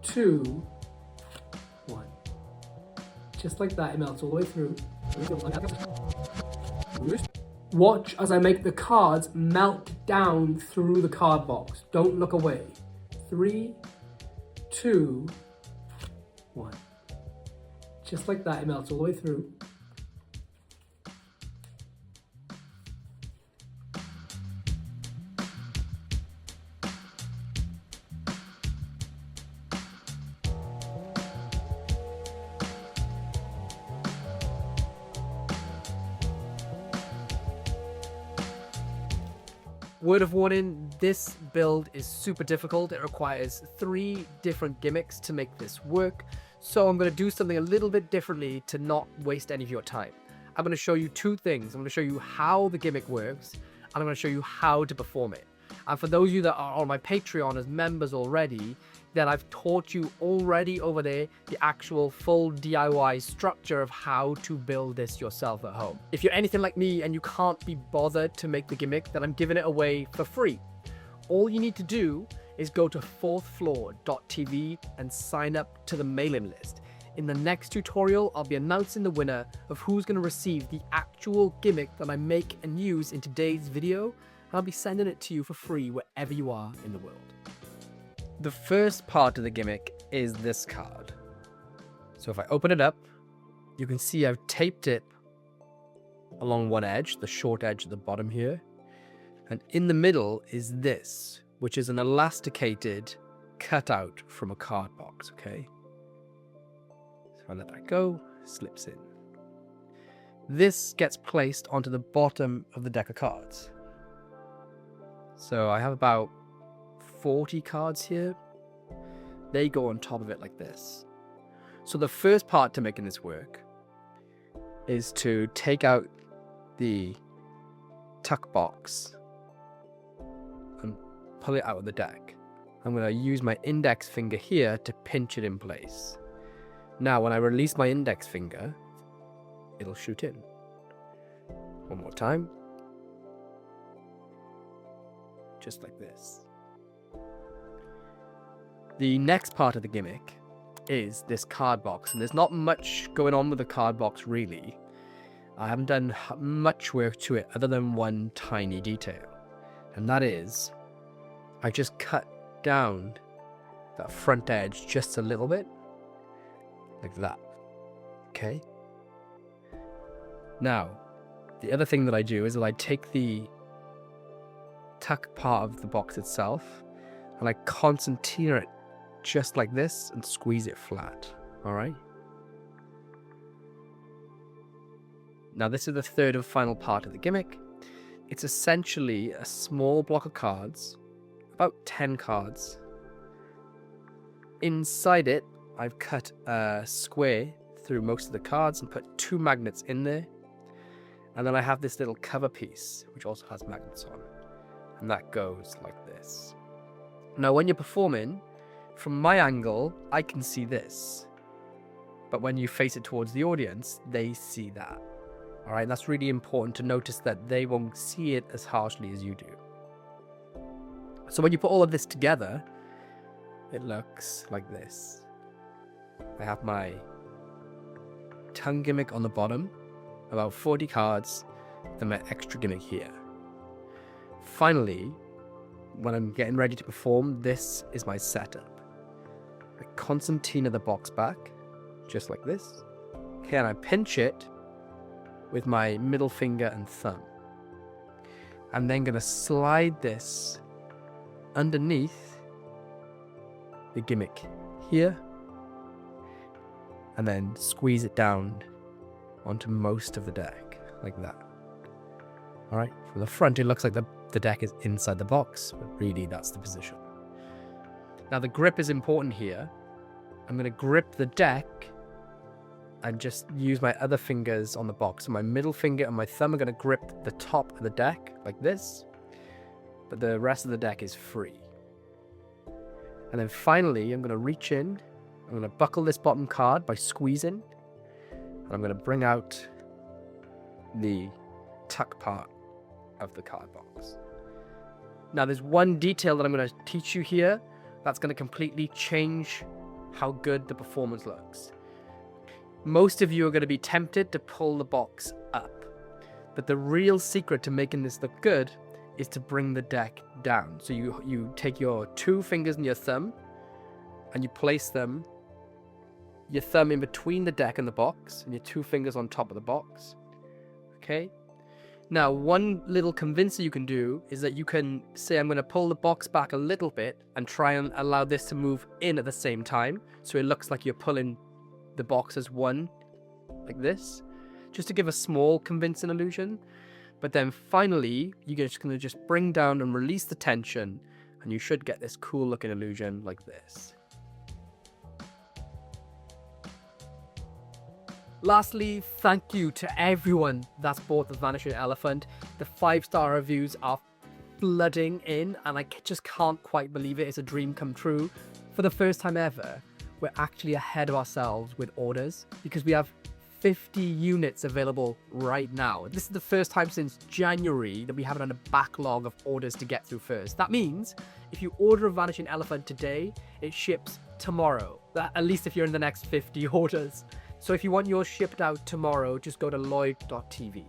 2, 1. Just like that, it melts all the way through. Watch as I make the cards melt down through the card box. Don't look away. 3, 2, 1. Just like that, it melts all the way through. Word of warning, this build is super difficult. It requires 3 different gimmicks to make this work. So I'm going to do something a little bit differently to not waste any of your time. I'm going to show you 2 things. I'm going to show you how the gimmick works, and I'm going to show you how to perform it. And for those of you that are on my Patreon as members already, then I've taught you already over there the actual full DIY structure of how to build this yourself at home. If you're anything like me and you can't be bothered to make the gimmick, then I'm giving it away for free. All you need to do is go to fourthfloor.tv and sign up to the mailing list. In the next tutorial, I'll be announcing the winner of who's going to receive the actual gimmick that I make and use in today's video. I'll be sending it to you for free wherever you are in the world. The first part of the gimmick is this card. So if I open it up, you can see I've taped it along one edge, the short edge at the bottom here. And in the middle is this, which is an elasticated cutout from a card box, okay? So I let that go, slips in. This gets placed onto the bottom of the deck of cards. So I have about 40 cards here. They go on top of it like this. So the first part to making this work is to take out the tuck box and pull it out of the deck. I'm going to use my index finger here to pinch it in place. Now when I release my index finger, it'll shoot in. One more time. Just like this. The next part of the gimmick is this card box, and there's not much going on with the card box really. I haven't done much work to it other than one tiny detail, and that is I just cut down that front edge just a little bit, like that. Okay. Now, the other thing that I do is that I take the tuck part of the box itself and I concertina it just like this and squeeze it flat. All right. Now this is the third and final part of the gimmick. It's essentially a small block of cards, about 10 cards. Inside it, I've cut a square through most of the cards and put 2 magnets in there. And then I have this little cover piece, which also has magnets on. And that goes like this. Now when you're performing, from my angle, I can see this. But when you face it towards the audience, they see that. Alright, that's really important to notice that they won't see it as harshly as you do. So when you put all of this together, it looks like this. I have my tongue gimmick on the bottom, about 40 cards, then my extra gimmick here. Finally, when I'm getting ready to perform, this is my setup. I concertina the box back, just like this. Okay, and I pinch it with my middle finger and thumb. I'm then going to slide this underneath the gimmick here, and then squeeze it down onto most of the deck, like that. Alright, from the front it looks like the deck is inside the box, but really that's the position. Now the grip is important here. I'm going to grip the deck and just use my other fingers on the box. So my middle finger and my thumb are going to grip the top of the deck like this, but the rest of the deck is free. And then finally, I'm going to reach in, I'm going to buckle this bottom card by squeezing, and I'm going to bring out the tuck part of the card box. Now there's one detail that I'm going to teach you here that's going to completely change how good the performance looks. Most of you are going to be tempted to pull the box up, but the real secret to making this look good is to bring the deck down. So you take your 2 fingers and your thumb, and you place them, your thumb in between the deck and the box, and your 2 fingers on top of the box. Okay? Now, one little convincer you can do is that you can say, I'm going to pull the box back a little bit and try and allow this to move in at the same time. So it looks like you're pulling the box as one, like this, just to give a small convincing illusion. But then finally, you're just going to bring down and release the tension, and you should get this cool looking illusion like this. Lastly, thank you to everyone that's bought the Vanishing Elephant. The 5-star reviews are flooding in, and I just can't quite believe it. It's a dream come true. For the first time ever, we're actually ahead of ourselves with orders because we have 50 units available right now. This is the first time since January that we haven't had a backlog of orders to get through first. That means if you order a Vanishing Elephant today, it ships tomorrow. At least if you're in the next 50 orders. So if you want yours shipped out tomorrow, just go to lloyd.tv.